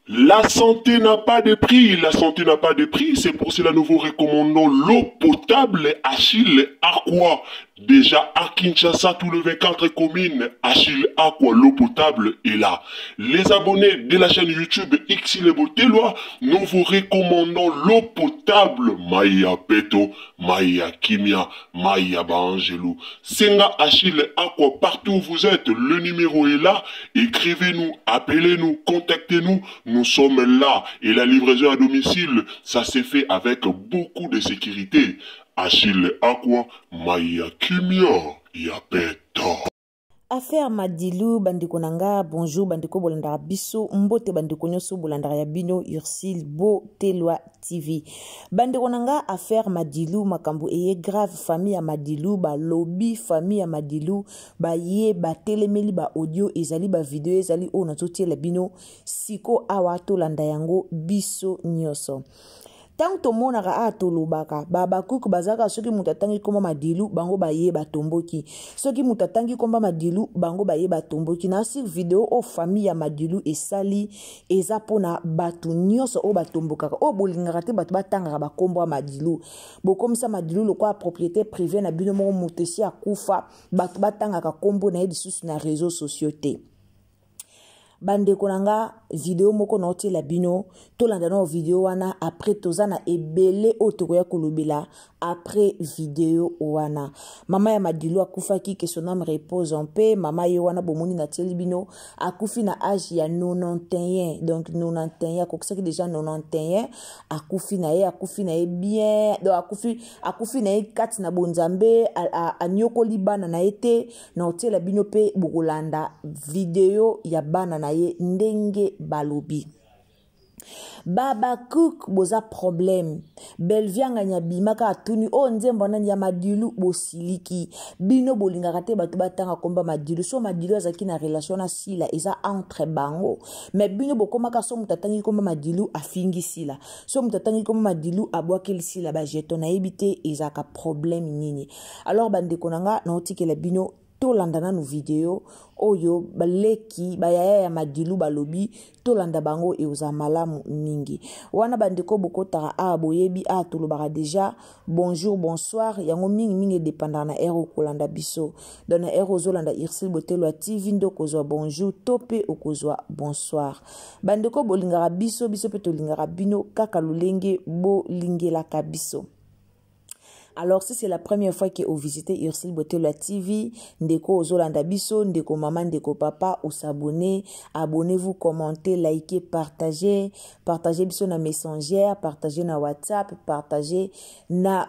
La santé n'a pas de prix, la santé n'a pas de prix, c'est pour cela que nous vous recommandons l'eau potable Achille Aqua. Déjà à Kinshasa, tous les 24 communes, Achille Aqua, l'eau potable est là. Les abonnés de la chaîne YouTube Xile Botelwa, nous vous recommandons l'eau potable Maya Peto, Maya Kimia, Maya Bangelou. Senga Achille Aqua, partout où vous êtes, le numéro est là. Écrivez-nous, appelez-nous, contactez-nous. Nous sommes là et la livraison à domicile, ça s'est fait avec beaucoup de sécurité. Achille Aqua, Maya Kimia, Yapeto. Affaire Madilou, bandeko nanga, bonjour, bandeko bolandara biso, mbote bandeko nyoso bolandara ya bino, Ursile Botelwa TV. Bandeko nanga, affaire Madilou, makambo eye grave, famille ya Madilou, ba lobby, famille ya Madilou, ba ye, ba telemeli, ba audio, ezali, ba video, ezali, o nazotie la bino, siko awato landa yango, biso nyoso. Tant to monaka a tolobaka babakuku bazaka soki mutatangi komba Madilou bango baye batomboki soki mutatangi komba Madilou bango baye batomboki na si video o famille ya Madilou esali eza pona batu nyoso o batombokaka o bolingaka te batu batangaka bakombo Madilou bokomisa Madilou lokwa propriété privée na bino moko mutesi akufa batu batangaka kombo na lisusu na réseaux sociaux te. Bandeko nanga video moko na oti la bino tolanda na video wana après tozana ebele otokoya kolobela après video wana mama ya Madilou akufaki que son âme repose en paix mama ye wana bomoni na teli bino akufi na âge ya 91 donc 91 akokisaki déjà 91 akufi na ye bien donc akufi na ye kati na bonzambe anyokoli bana na ete na oti la bino pe bokolanda video ya bana na ye ndenge balobi Baba Cook boza problème belvianga nyabimaka atuni o nzembo nani ya Madilou bosiliki bino bolingaka te batu batanga komba Madilou so Madilou azaki na relation na sila eza entre bango mais bino bokomaka so mutatangi komba Madilou afingi sila so mutatangi komba Madilou abwakeli sila ba jeton na ebite ezaka problème nini alors bandeko nanga na otikela bino tolanda na nu video oyo baleki bayaya ya Madilou balobi tolanda bango e uza malamu mingi wana bandeko bokotaka a boyebi a tolobaka déjà bonjour bonsoir yango mingi dépendant na ero kolanda biso dans na ero zolanda Ursile Botelwa TV ndoko zo bonjour tope okozwa bonsoir bandeko bolingaka biso pe tolingaka bino kaka lulenge bolingelaka biso. Alors, si c'est la première fois que vous visitez Ursile Botelwa TV, ndeko ozolanda biso, ndeko maman, ndeko papa, ou s'abonner, abonnez-vous, commentez, likez, partagez biso na Messenger, partagez na WhatsApp, partagez na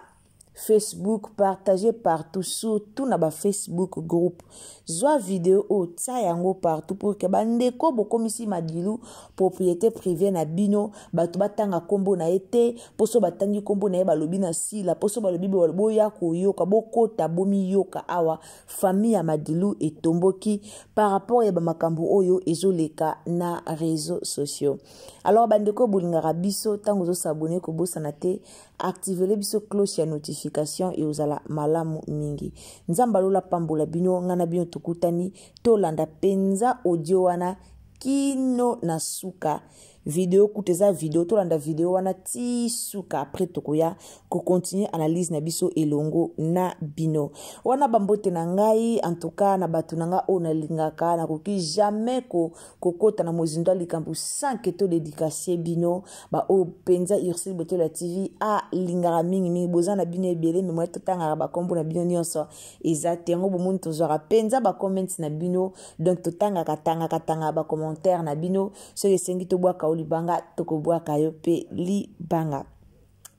Facebook, partagez partout, surtout na ba Facebook groupe. Zwa vidéo o tsa yango partout pour que bandeko bokomisi Madilou propriété privée na bino batu batanga kombo na ete poso batangi kombo na ye balobi na sila poso balobi boya koyoka bokota bomi yoka awa famille ya Madilou etomboki par rapport ya bamakambo oyo ezoleka na réseaux sociaux. Alors bandeko bolingaka biso tango zo s'abonner ko bosana te activez biso cloche ya notification et ozala malamu mingi nzamba lola pambola bino ngana bino tukutani tolanda penza audio wana kino na suka vidéo kuteza vidéo to landa vidéo wana ti suka après tokoya ko continuer analyse na biso elongo na bino wana bambote na ngai en tout cas na batu na nga ona lingaka na koki jamais ko kota na mozindo likambu sans que to dédicacer bino ba o penza Ursil Boteloa TV a lingara mingi bozana bino ebele mais moi totanga ba kombo na bino nyonso ezate yango bomuntu tozora penza ba comments na bino donc totanga katanga ba commentaire na bino so esengi to bwa ka olibanga toko bwa ka yo pe libanga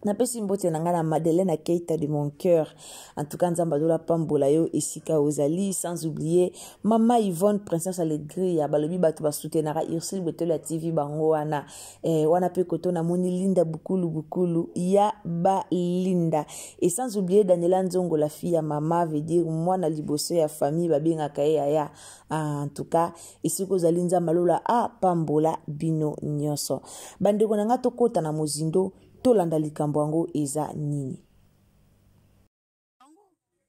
na pesi mbote na nga na Madeleine Keita de mon cœur en tout cas nzamba dola pambola yo esika ozali sans oublier mama Yvonne princesse Allegria balobi batu ba soutenara Ursil Boteloa TV bango wana wana pe koto na moni Linda bukulu ya ba Linda et sans oublier Daniela Nzongo la fille ya mama veut dire moi na liboso ya famille babenga kaye ya en tout cas esika ozali nzamba lola a pambola bino nyonso bandeko na nga tokota na mozindo tolanda likambo yango eza nini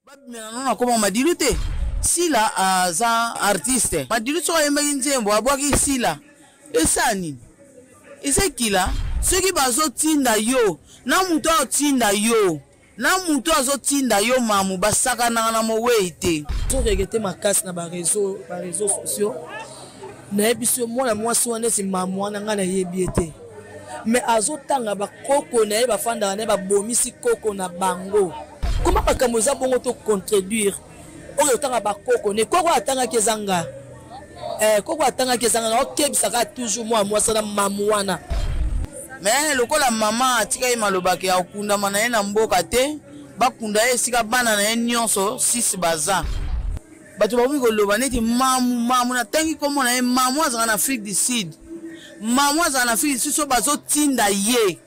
babimena koma Madilu te Sila aza artiste Madilu soka yembaki nzembo abwaki Sila esa nini ezekila soki bazotinda yo na mutu azotinda yo azotinda yo mamu basakanaka na mowei te toregete makasi na bareseau sociaux nayebi so mwana mwasi wana esi mamu wana nga nayebi ete mais azotanga bakoko na ye bafandaka na ye babomisi koko na bango koma makambo eza bongo to contredire oyo otanga bakoko ne koko atangaki ezanga na okebisaka toujours mwa mwasi na mamu wana mais lokola mama atika ye malobaki ya okundama na ye na mboka te bakunda ye esika bana na ye nyonso 6 baza bato bakomi koloba neti mamu natangi kombo na ye mamu azaka na Afrique du Sud mamu azaka na Afrique du Sud so bazotinda ye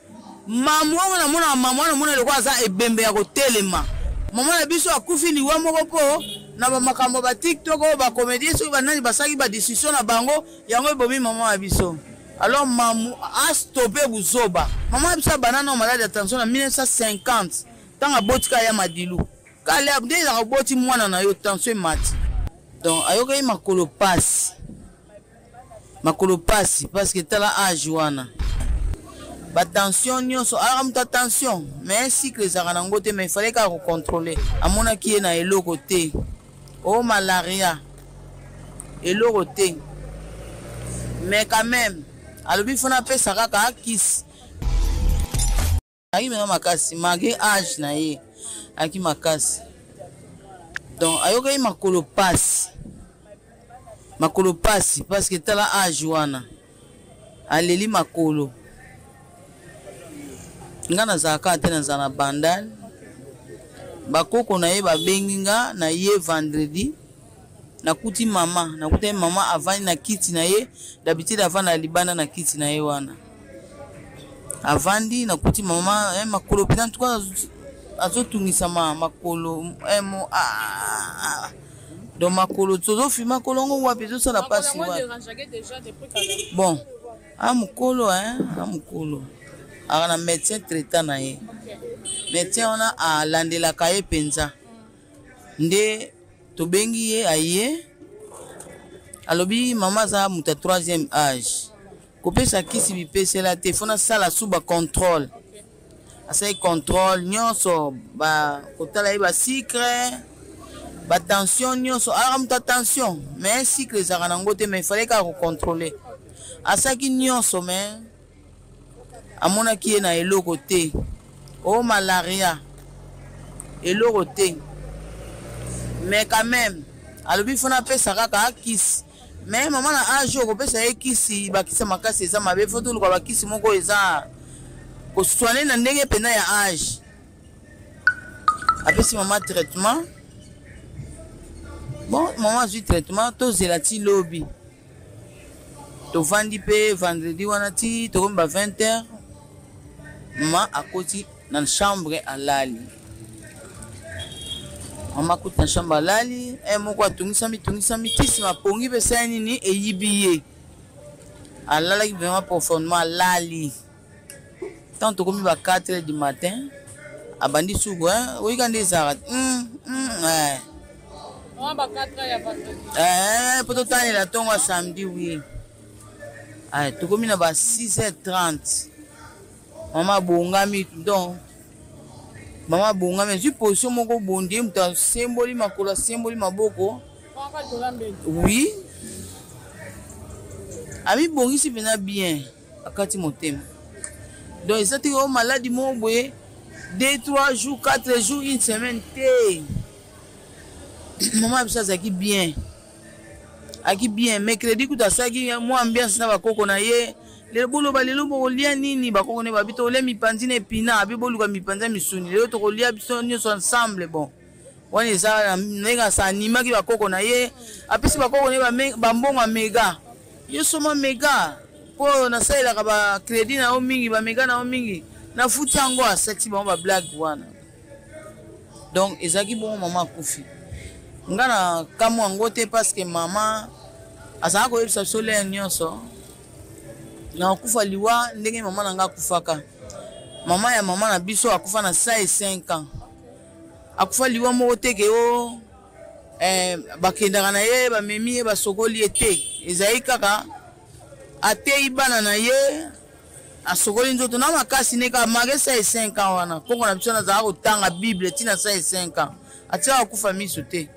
mamu wango na mona mamu wana mona lokola aza ebembe ya kotelema mama na biso akufi liwa moko po na bamakambo ba TikTok oyo bakomedie soki banani basaki badiscussion na bango yango ebomi mama na biso alors mamu a stoppé buzoba mama na biso banana malade attention na 1950 tanga botika ya Madilu kale abde za boti mwana na yo tension mati donc ayoka yi makolo pasi parce que tala âge wana ba tension nyonso ala muta tension mais cycle ezaka nango te mais il fallait ka contrôler amona ki na eloko te o malaria eloko te mais quand même alobi fona pesa kaka akisi aki mena makasi malgré âge na ye aki makasi donc ayoka yi makolo pasi parce que tala âge wana aleli makolo nga nazalaka te nazala na bandal bakoko na ye babengi nga na ye vendredi nakuti mama avandi na kiti na ye d'habitude avandi na libanda na kiti na ye wana avandi nakuti mama makolo pena tuka azotungisa makolo donc makolo tozofi makolo ngo wapi tozosala pasi wapi bon amukolo akana médecin traitant na ye médecin wana alandelaka ye penza nde tobengi ye aye alobi mama aza muta 3e âge kopesa kisi bipesela te fona sala suba contrôle asai contrôle nyonso kotala ye basikre batension nyonso alaka muta tension mais sikre ezalaka nango te mais il fallait kaka kocontrôle asaki nyonso mais amonaki ye na eloko te o malaria eloko te mais quand même alobi fona pesa kaka akisi mais mama na âge okopesa ye kisi bakisa makasi eza mabe fo toluka bakisi moko eza kosoane na ndenge pena ya âge apesi mama traitement bon mama azwi traitement tozela ti lobi tovandi mpe vendredi wana ti tokomi ba 20h mama akoti na chambre alali mama akoti na chambre alali moko atungisami ti nsima apongi mpe sala nini eyibi ye alalaki vraiment profondément alali tant tokomi ba 4h du matin abandi suku oyika nde ezalaka po totanela ntongo ya samedi wi Ay, tokomi na ba 6h30. Maman bongami donc. Maman bongami, je position moko bondi, muta symboli makolo, symboli maboko. Oui. Ami bongi si vena bien akati motema. Donc ça te au maladie mon boye 2 3 jours 4 jours une semaine té. Maman ça qui bien. Aki bien mercredi kuta saki moi ambiance na bakoko na ye. Le bolo ba lelo bo lia nini bakoko ne babito le mipanzi na epina abi boluka mipanzi misuni. Le to lia biso nyonso ensemble bon. Wani za nega sa anima ki bakoko na ye. Apesi bakoko ne ba mbonga mega. Yo soma mega po na saila ka ba credit na o mingi ba mega na o mingi na futi yango a sexy ba black wana. Donc ezaki bon maman kufi. Ngana kamo angote parce que maman asaka ko yebisa sole nyonso na kufa liwa ndenge maman nanga kufaka. Maman ya maman na biso akufa na 5 ans. Akufa liwa moko teke o bakendaka na ye bamemi ye basokoli ete ezali kaka atei bana na ye asokoli nzoto na makasi ne ka mage 5 ans wana kongo na biso nazala kotanga bible tina 5 ans atia akufa miso te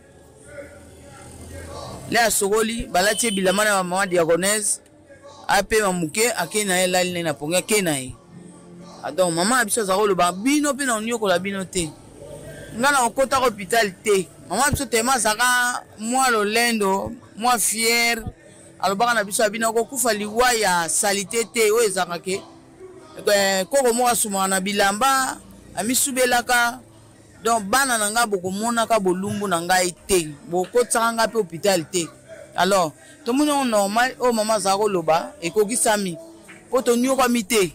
le asokoli balati bilama na mama diagonese ape mamuke ake na ye lali na ponga ke na ye donc mama na biso azala koloba bino mpe na onyokola bino te ngana okota ko hôpital te maman biso tema saka moi lolendo moi fier alobaka na biso abina ko kufa liwa ya salité te o ezaka ke koko mo asuma na bilamba amisubelaka donc bana nanga boko monaka bolumbu na ngai te boko tsanga pe hôpital te alors to mono normal o maman za ko loba ekokisami po to nyoka mite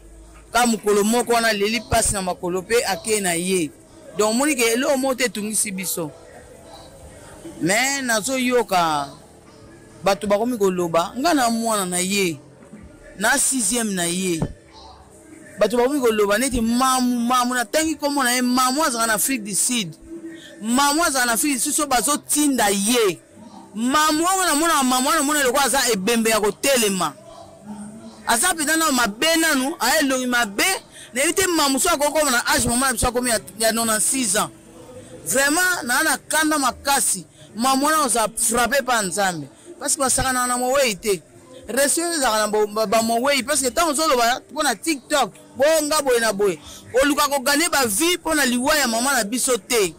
ka mukolo moko na leli passe na makolo pe ake na ye donc moni ke lo mote tungisi biso mais nazo yoka bato bakomi koloba nga na mwana na ye na 6e na ye bato bakomi koloba neti mamu na tangi komo na ye mamu azaka na Afrique du Sud mamu azaka na Afrique du Sud so bazo tinda ye mamu wango na mwana mamu na mwana loko aza ebembe ya kotelema aza peta na mabe nanu aelongi mabe na yite mamu so akokoma na age mamu na biso akomi ya 96 ans vraiment na kanda makasi mamu wana oza frappé par Nzambe parce que basaka na mowei te resio ezaka na ba mowei parce que tant ozoloba mpona TikTok bonga boye na boye oluka kogane ba vie mpona liwa ya mama na biso te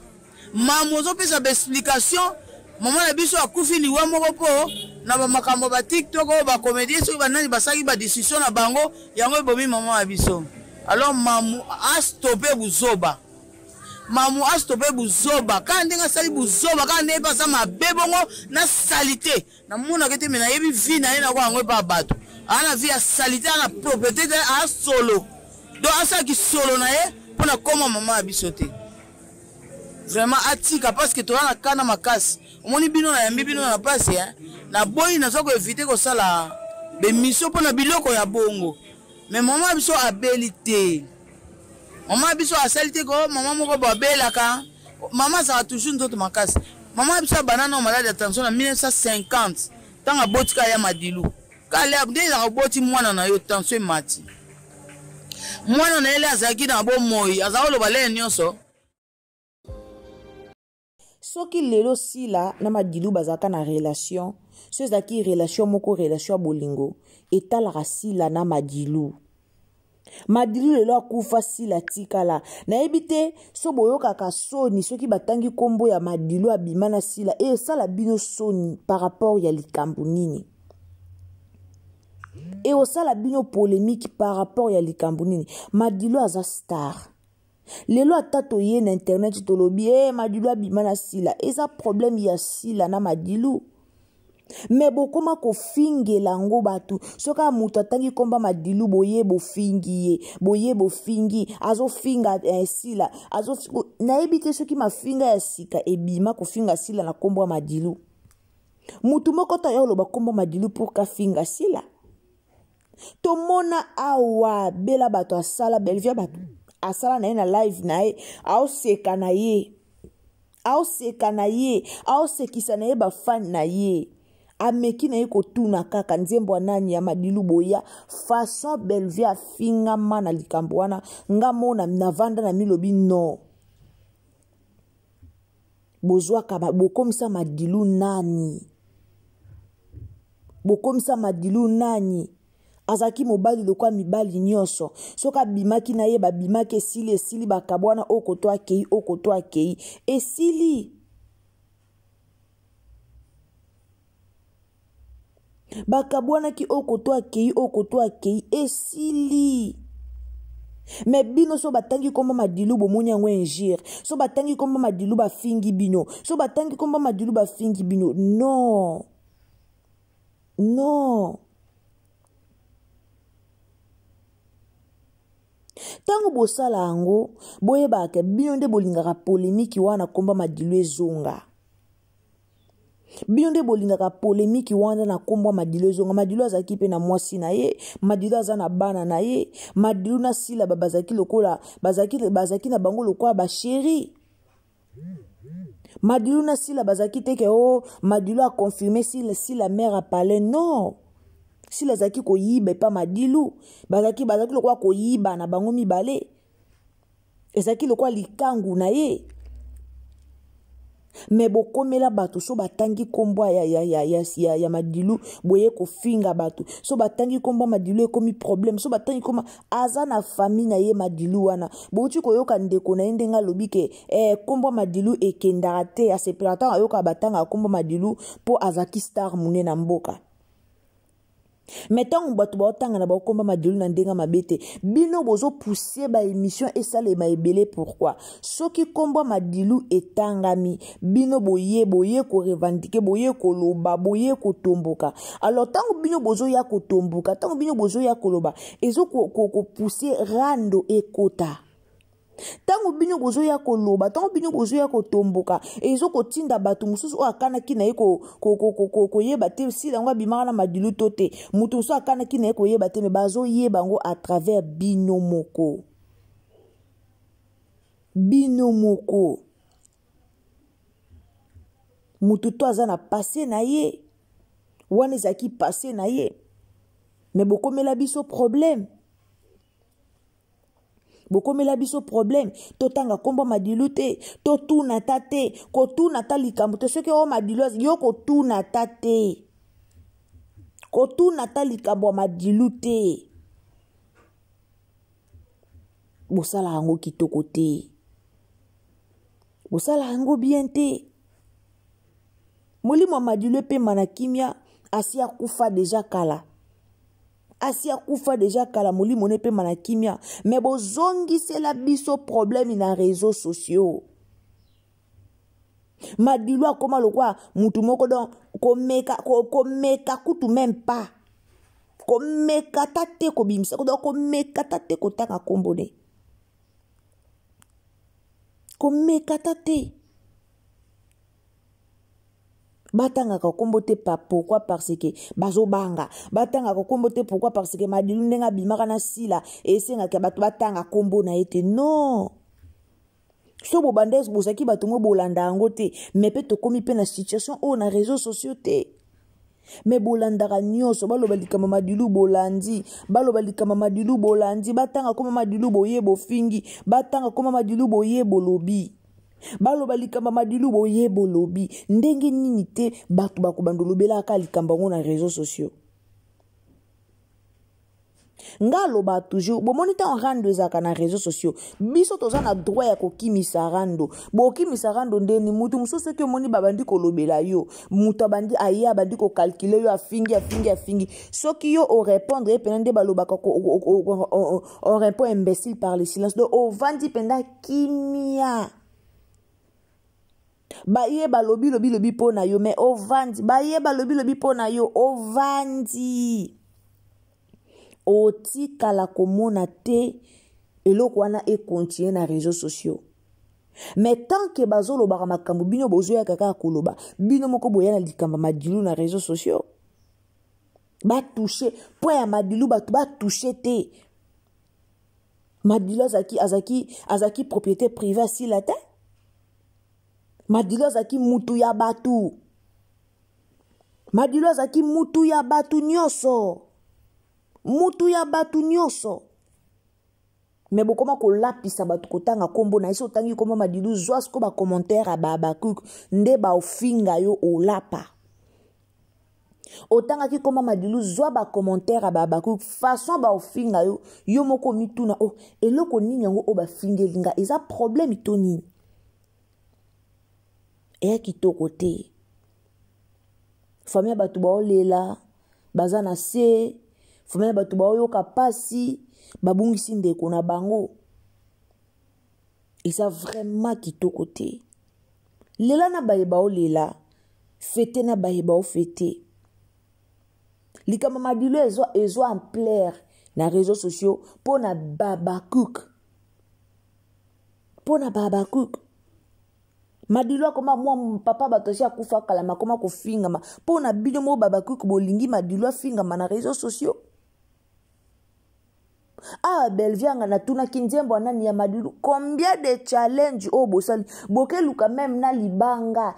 mamu ozopesa ba explication mama na biso akufi liwa moko po na ba makambo ba TikTok o ba comédie soki banani basaki ba décision na bango yango ebomi mama na biso alors mamu a stopper buzoba mamu astope buzoba ka ndenga sali buzoba ka ne pasa mabe bongo na salite na mona kete mena yebi vi na ye na kwa ngwe pa bato ana vi ya salite ana propriété a solo do asa ki solo na ye pona koma mama abiso te vraiment atika parce que to na kana makasi omoni bino na yambi bino na passe na boyi na soko éviter ko sala be mission pona biloko ya bongo mais mama abiso abeli te maman biso asalite ko maman moko babelaka maman ça a toujours ndoto makasi maman biso banana malade attention na 1950 tanga botika ya madilu kale abde na boti mwana na yo tension mati mwana na ele azaki na bo moyi azalo bale nyonso soki lelo sila na madilu bazaka na relation so ezaki relation moko relation bolingo etalaka sila na madilu madilu lelo akufa sila tikala nayebi te so boyokaka soni soki batangi kombo ya madilu abima na sila esala bino soni par rapport ya likambo nini osala bino polémique par rapport ya likambo nini madilu aza star lelo ata toye na internet tolobi madilu abima na sila eza problème ya sila na madilu me bokoma kofingela ngo batu soka mutu atangi komba madilu boye bofingi azofinga sila nayebi te soki mafinga ya sika ebima kofinga sila na kombo madilu mutu moko to ya oloba kombo madilu pour ka finga sila tomona awa bela bato asala belvia bato asala na ye na live na ye aoseka na ye aosekisa na ye bafani na ye ameki na ye kotuna kaka nzembo nani ya Madilu boya façon Bellevue afingama na likambo wana nga mona navanda na milobi no bozwaka bokomisa Madilu nani bokomisa Madilu nani azaki mobali lokwa mibali nyonso soka bimaki na ye babimaki esili bakabwana okoto akei esili bakabwanaki okoto akei esili me bino so batangi komba Madilu bomoni yango injire so batangi komba Madilu bafingi bino so batangi komba Madilu bafingi bino non tango bosala yango boyebaka bino nde bolingaka polémique wana komba Madilu ezonga bino nde bolingaka polémique wana na komba Madilu ezonga Madilu azaki pe na mwasi na ye Madilu aza na bana na ye Madilu na sila bazaki lokola bazaki na bango lokola ba chéri Madilu na sila bazaki teke Madilu a confirmé si la mère a parlé non si la zaki ko yiba pa Madilu bazaki lokola ko yiba na bango mibale ezaki lokola likangu na ye me bokomela bato so batangi kombo ya Madilu boye kofinga bato so batangi kombo Madilu ekomi problème so batangi koma aza na famille na ye Madilu wana bouti koyoka ndeko na ndenga lobike kombo Madilu ekendaka te asepelata ayoka batanga kombo Madilu po azaki star mune na mboka metango bato baotanga na bakomba Madilu na ndenga mabete bino bozo pousser ba émission esalema ebele pourquoi soki komba Madilu etangami bino boye ko revendiquer boye ko loba boye ko tomboka alors tango bino bozo ya ko tomboka tango bino bozo ya ko loba ezo ko pousser rando ekota tango bino bozo ya koloba tango bino bozo ya kotomboka ezo kotinda bato mususu o akanaki na ye koyeba te si lango bimaka na Madilu tote mutu mususu akanaki na ye koyeba te me bazo yeba ngo à travers bino moko mutu to aza na passé na ye wana ezaki passé na ye me bokomela biso problème bokomela biso problème totanga kombo Madilu te totuna tate kotuna ta likambo te soki Madilu yo kotuna tate kotuna ta likambo Madilu te bosala yango kitoko te bosala yango bien te molimo Madilu epema na kimia asi akufa deja kala asi akufa deja kala molimo ne pe mana kimia me bozongisela biso problème na réseaux sociaux Madilu akoma lokwa mutu moko don komeka kutu même pas komeka tate ko bimisa ko komeka tate ko taka kombone komeka tate batanga ka kombo te pa pourquoi parce que bazo banga batanga ka kombo te pourquoi parce que Madilu ndenga bimaka na sila esenga ke bato batanga kombo na ete non so bo bandes bozaki bato mo bolanda yango te mais pe to komi pe na situation o na réseaux sociaux te mais bolandaka nyonso baloba likama Madilu bolandi baloba likama Madilu bolandi batanga koma Madilu boye bofingi batanga koma Madilu boye bolobi baloba likamba Madilu boye bolobi ndenge nini te bato bakobandolobela ka likamba ngo na réseaux sociaux ngalo ba toujours bo monita en rando ezaka na réseaux sociaux biso toza na droit ya kokimisa rando bo kimisa rando ndeni mutu musoso ke moni babandi kolobela yo mutu bandi aya bandi ko calculer yo afingi soki yo o répondre penande balobaka on répond imbécile par le silence donc o vandi penda kimia baye lobi pona yo mais o vandi baye lobi pona yo o vandi otikala komona te eloko wana e continuer na réseaux sociaux mais tant que bazolobaka makambo bino bozoya kaka koloba bino moko boya na likamba Madilu na réseaux sociaux ba toucher point ya Madilu bato ba toucher te Madilu azaki propriété privée si la te Madilu azaki mutu ya batu Madilu azaki mutu ya batu nyonso. Mutu ya batu nyonso. Mais bokoma ko lapisa batu kotanga kombo na iso tangi koma Madilu zwa sko ba commentaire a Babakuk nde ba ofinga yo olapa. Otanga ki koma Madilu zwa ba commentaire a Babakuk façon ba ofinga yo yo moko mituna o eloko nini yango o ba fingelinga eza problème toni. E kitoko te. Famille batu ba olela baza na se famille batu ba oyoka pasi babungisi ndeko na bango. Eza vraiment kitoko te. Lela na baye ba olela fete na baye ba ofete. Likama Madilu ezo en plaire na réseaux sociaux pour na Babakuk. Pour na Babakuk. Madilu akoma mwa papa batoshi akufa kala makoma kofinga ma pour na bino mo Babakuk bolingi Madilu afinga na réseaux sociaux. Ah Belvianga na tuna kinzembo nani ya Madilu combien de challenge o bosali bokeluka même na libanga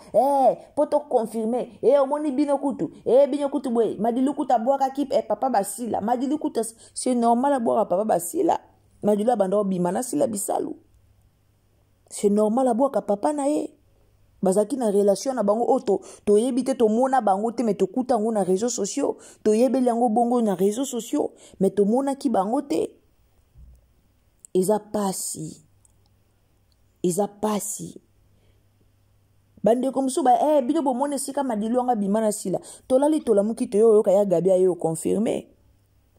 poto confirmer omoni bino kutu bino kutu boy Madilu kuta boaka kip papa basila Madilu kuta c'est normal boaka papa basila Madilu abanda bima na sila bisalu c'est normal boaka papa na ye bazaki na relation na bango oto to yebite to mona bango te mais to kuta ngo na réseaux sociaux to yebeli yango bongo na réseaux sociaux mais to mona ki bango te eza pasi bande comme so ba bino bo mona sika Madilu anga bimana sila tolali tolamuki to yo ka ya Gabi ayo confirmer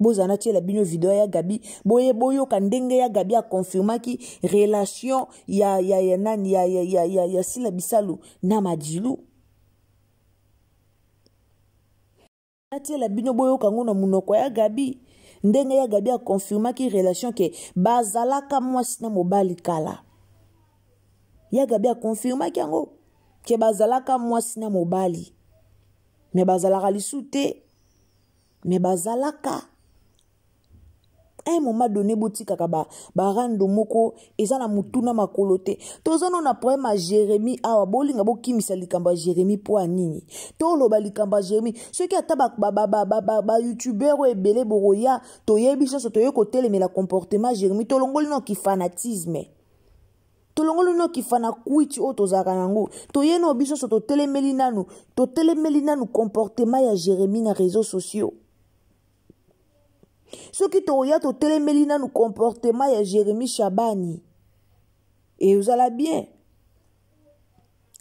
bozana tiela bino video ya Gabi boyo kandenge ya Gabi a confirma ki relation ya nani ya sila bisalu na Madilu tiela bino boyo kango na munoko ya Gabi ndenge ya Gabi a confirma ki relation ke bazalaka mwasi na mobali kala ya Gabi a confirma ki yango ke bazalaka mwasi na mobali me bazalaka lisute me bazalaka un moment donné botika ka ba rando moko eza na mutuna makolo te tozono na problème a Jérémie awa bolinga bokimisa likamba Jérémie po anini to loba likamba Jérémie ceux qui ata ba youtubeur o ebele boroya to yebiso so to yeko telemela comportement Jérémie to longoli no ki fanatisme to longoli no ki fana kuiti o to zaka nango to yeno biso so to telemeli nanu comportement ya Jérémie na réseaux sociaux. Ce qui toya to telemeli na nous comportement ya Jérémie Chabani. Et vous allez bien.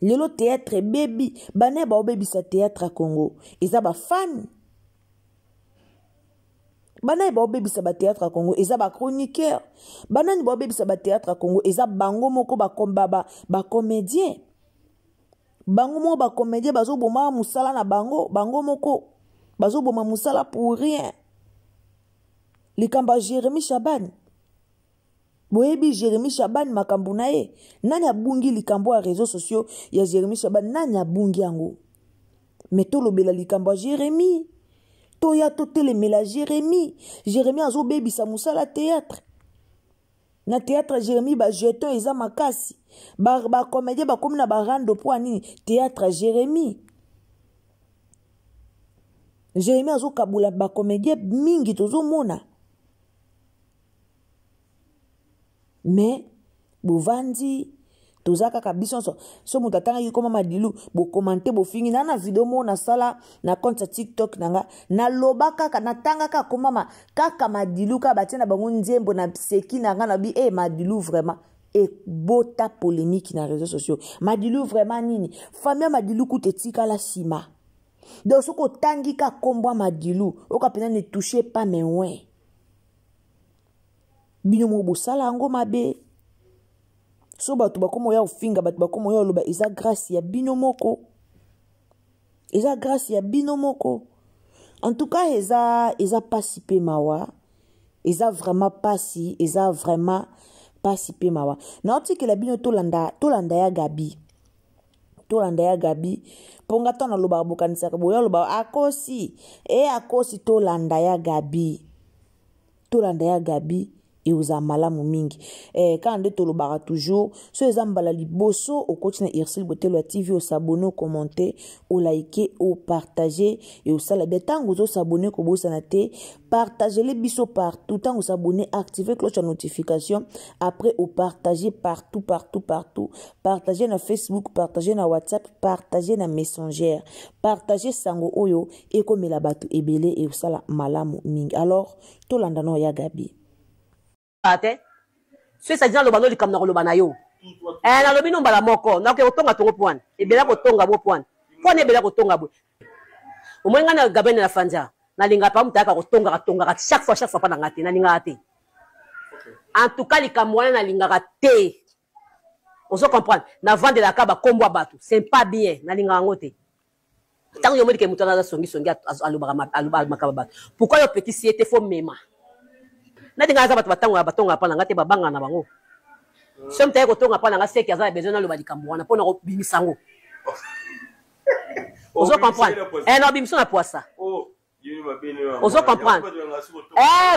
Lelo théâtre baby, bané ba baby sa théâtre à Congo. Ils ba fan. Bané ba baby sa ba théâtre à Congo, ils ba chroniqueur. Bané ba baby sa ba théâtre à Congo, ils bango moko ba comédien. Bango mo ba comédien bazo boma musala na bango moko. Bazo boma musala pour rien. Likamba Jérémie Chabani. Boyebi Jérémie Chabani makambu na ye. Nani abungi likambo a réseaux sociaux ya Jérémie Chabani nani abungi yango. Meto lobela likambo Jérémie. Toya to telemela Jérémie. Jérémie azo bebi sa musala théâtre. Na théâtre Jérémie ba jeton eza makasi. Ba comédien ba komi na ba rando po nini théâtre Jérémie. Jérémie azo kabula ba comédien mingi tozo mona. Mais bovandi tozaka kabisa so mutatanga yi koma Madilu bo commenter bo fingi na video mo na sala na compte TikTok nanga na lobaka na tanga ka koma kaka Madilu ka batina bango nzembo na seki nanga na bi Madilu vraiment et bota polémique na réseaux sociaux Madilu vraiment nini famille Madilu kutetika la sima donc soko tangi ka kombo Madilu okapena ne toucher pas mes oins. Bino mo bosala ngo mabe so batu bakomo ya ofinga batu bakomo ya loba eza grâce ya bino moko en tout cas eza pas si pe mawa eza vraiment pas si pe mawa na otiki la bino tolanda ya Gabi ponga tona loba bokanisa ka boya loba akosi tolanda ya Gabi et oza malamu mingi quand nde tolobaka toujours so eza mbala liboso okoti na Ursil Botelwa TV osabone commenter o liker o partager et osala bien tango ozo s'abonner ko bosana te partager les biso partout tango s'abonner activer cloche de notification après au partager partout partager na Facebook partager na WhatsApp partager na Messenger partager sango oyo ekomela bato ebele et osala malamu mingi alors tolanda no ya Gabi ate so ça dit lo balo likam na koloba na yo na lobi no mbala moko na ke otonga tongo point ebela ko tonga bo point pone ebela ko tonga bo o mwenga na Gabi na fanja na linga pa mutaka ko tonga chaque fois pa na ngate na linga ate en tout cas likam wana na linga te on se comprend na vendre la kaba kombo bato c'est pas bien na linga ngote tango yo modike mutana za songi alobaka makaba bato pourquoi yo petit si était faux mema na dinga za bato batonga pa na ngate babanga na bango so mtaye ko tonga pa na ngase ki aza besoin na loba likambo wana pona ko bimisango ozo comprendre no bimiso na poisa ozo comprendre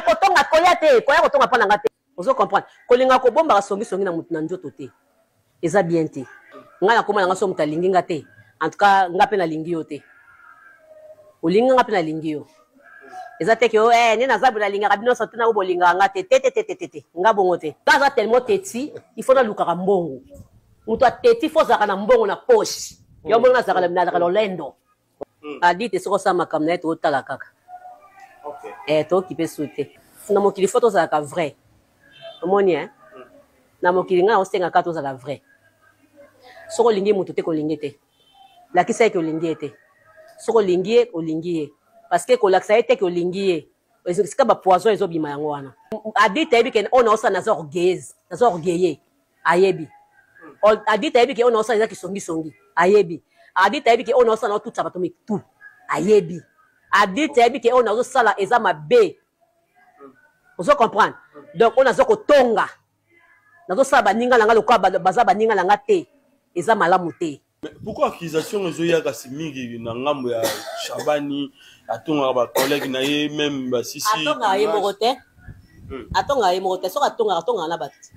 ko tonga koya te koya ko tonga pa na ngate ozo comprendre kolinga ko bomba songi na mutu na njoto te eza bien te ngana koma na ngaso mutalingi ngate en tout cas ngape na lingi yo te olinga ngape na lingi yo ezate ke ne na zabu la linga kabino sotina ubo linga ngate tete ngabongo te kaza tellement teti il faut na lukaka mbongo mutu ateti faut zaka na mbongo na poche yo mbongo na zaka na lendo adite soko sa makamna eto otala kaka okay to kipe souté na mokili photo zaka vrai omoni na mokili nga osenga kato zaka vrai soko lingi mutu te ko lingi te la kisa ke lingi te soko lingi olingi parce que kolaksa ete ko lingi sika ba poison ezobima yango wana adite ebi ke ona osa na orgueilleux ayebi adite ebi ke ona osa eza kisongi ayebi adite ebi ke ona osa na tutsa bato mitu ayebi adite ebi ke ona osala eza mabe ozo comprendre donc ona zo kotonga nazo sala baninga langa lokwa baza baninga langa te eza malamu te. Pourquoi accusation ezoyaka simingi na ngambo ya Shabani atonga ba collègue na ye même ba sisi atonga ye mokote so atonga na bati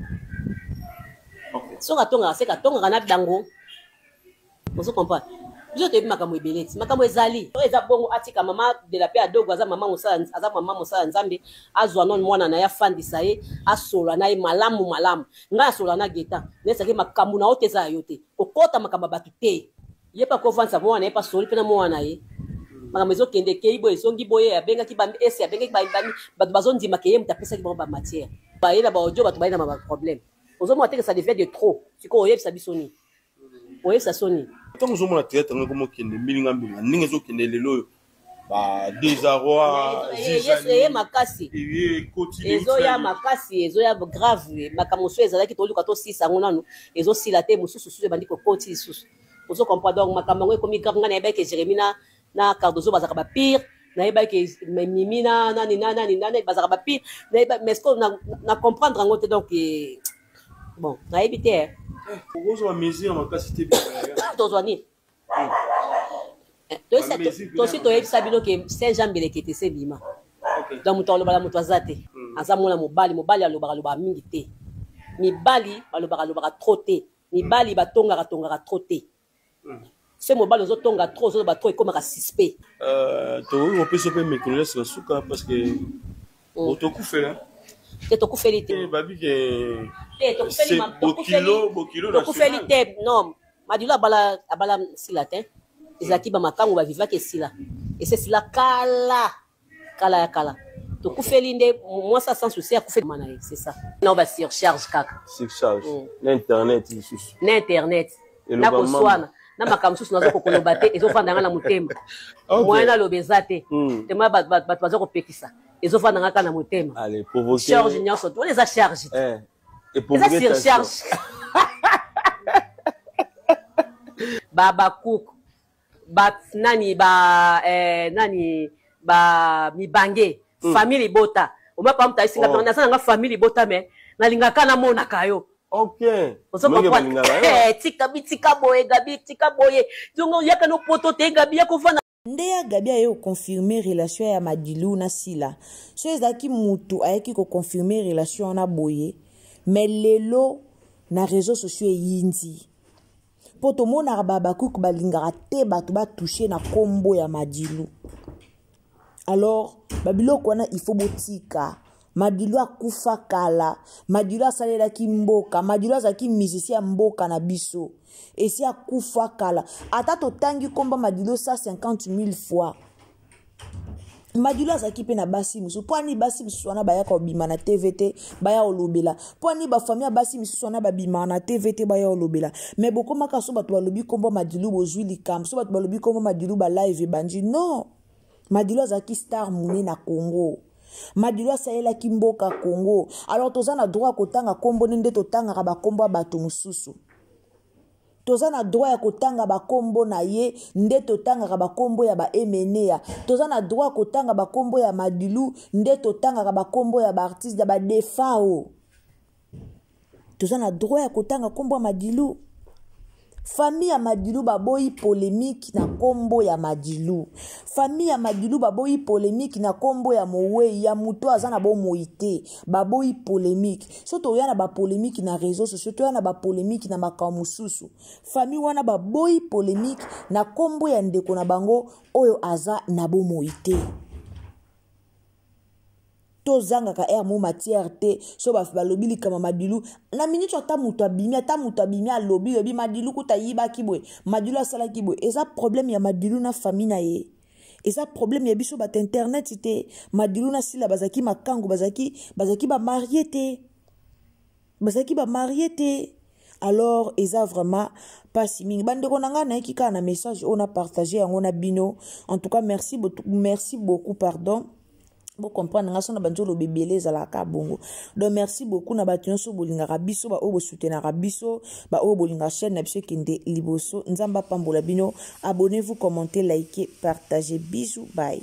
so atonga se katonga na dango ozo comprendre biso te makambo ebeleti makambo ezali eza bongo atika mama de la paix adogo aza mama mosala nzambe azwa non mwana na ya fandisa ye asola na ye malamu nga asola na geta nesaki makambo na oteza yo te kokota makambo batu te ye pa ko vansa mwana ye pa soli pena mwana ye makambo ezokende ke ibo ezongi boye abengaki ba esi abengaki ba batu bazondima ke ye mutapesaki ba matière ba ye na ba audio batu ba na ba problème ozomo ateke ça devient de trop siko oyebisa bisoni oyebisa soni tant que on a traité comme kende milinga ninga zo kende lelo ba désarroi yes makasi ezo ya makasi ezo ya grave makamoso ezalaki toluka to sisa ngonano ezo sila te mususu susu bandi ko koti susu ozo comprendre donc makambo ekomi grave ngana yeba ke Jeremina na Cardozo bazaka ba pire na yeba ke Mimina nani bazaka ba pire na yeba mais ko na comprendre ngote donc bon na yebite Pourquoi on a mesure en capacité de Tozwani. Tosi to yebisa bino ke Saint-Jean belekete se bima. Donc muto alobala muto azate. Aza mona mobali alobaka mingi te. Mibali alobaka trop te. Mibali batonga trop te. Ce mobali ozotonga trop ozoba trop comme ka suspect. On peut se permettre que laisse suka parce que autokufe là. Tokufeli te. Babi ke c'est bokilo tokufeli te non madilo abala sila te ezaki ba makango ba vivaki sila et c'est sila kala tokufeli nde moi ça sans souci akufeli mana c'est ça non ba surcharge kaka surcharge l'internet lisusu l'internet na koswana na makambo susu nazo kokoloba te ezofanda na motema mwana lobeza te tema bato bazo kopekisa ezofanda ngaka na motema allez provoquer charge nyonso to les a charge et pour vous surcharge baba cook nani mibange famille bota oma pa mta isinga na sana famille bota me nalinga kana mona kayo okay tika boye gabi tika boye zongo yaka no poto te gabi yako vana Ndeya Gabi aye confirmer relation ya Madilu na Sila. So ezaki mutu ayeki ko confirmer relation na boye. Mais lelo na réseaux sociaux yindi. Poto mona babakouk balingara te batu ba toucher na kombo ya Madilu. Alors babilo kwana il faut botika. Madilu akufa kala. Madilu asalela ki mboka. Madilu azaki musicien mboka na biso. Et si akufa kala. Ata to tangi komba Madilu 150 000 fois. Madilu azaki pe na basi musu. Po ani basi musu wana baya ka obima na TVT baya olobela. Po ani ba famille basi musu wana babima na TVT baya olobela. Mais boko maka so batu balobi komba Madilu bozwi likam. So batu balobi komba Madilu ba live banji. Non. Madilu azaki star mune na Congo. Madilu asaela kimboka Congo. Alors tozana droit kotanga kombo nende totanga ba kombo bato mususu. Tozana droit ya kotanga ba kombo na ye nde totanga ba kombo ya ba emenea. Tozana droit kotanga ba kombo ya Madilu nde totanga ba kombo ya ba artiste ya ba defao. Tozana droit ya kotanga kombo ya Madilu. Famille ya Madilu baboyi polémique na kombo ya Madilu. Famille ya Madilu baboyi polémique na kombo ya Mowe ya muto azana bo moite. Baboyi polémique. Soto yana ba polémique na réseaux sociaux, to yana ba polémique na makamususu. Famille wana baboyi polémique na kombo ya ndeko na bango oyo aza na bo moite. Tozanga ka air mo matière te so ba lobili kama Madilu na minute ata muto abimi lobi Madilu kuta yiba kibwe Madilu asala kibwe eza problème ya Madilu na famille na ye eza problème ya biso bat internet te Madilu na Sila bazaki makango bazaki ba marié te alors eza vraiment pas si mingi bandeko nanga na kika na message on a partagé yango na bino en tout cas merci beaucoup pardon. Bon comprendre nga sona banjolo bebele za la ka bongo. Donc merci beaucoup na batonso bolinga rabiso ba obo soutenir rabiso ba obo bolinga chaîne na biso kende liboso nzamba pambola bino abonnez-vous commentez likez partagez bisous bye.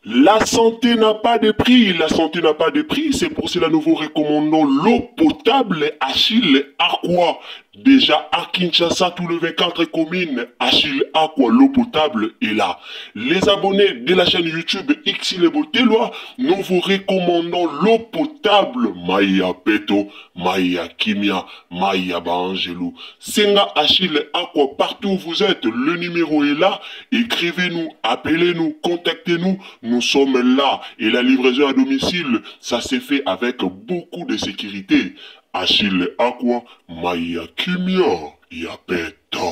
La santé n'a pas de prix, la santé n'a pas de prix, c'est pour cela nous vous recommandons l'eau potable Achille Aqua. Déjà à Kinshasa, tout le 24 communes, Achille Aqua, l'eau potable est là. Les abonnés de la chaîne YouTube Xilebo Teloa, nous vous recommandons l'eau potable Maya Peto, Maya Kimia, Maya Bangelou. Senga Achille Aqua, partout où vous êtes, le numéro est là. Écrivez-nous, appelez-nous, contactez-nous. Nous sommes là et la livraison à domicile, ça s'est fait avec beaucoup de sécurité. Achille Aqua, Maya Kimia, Yapeto.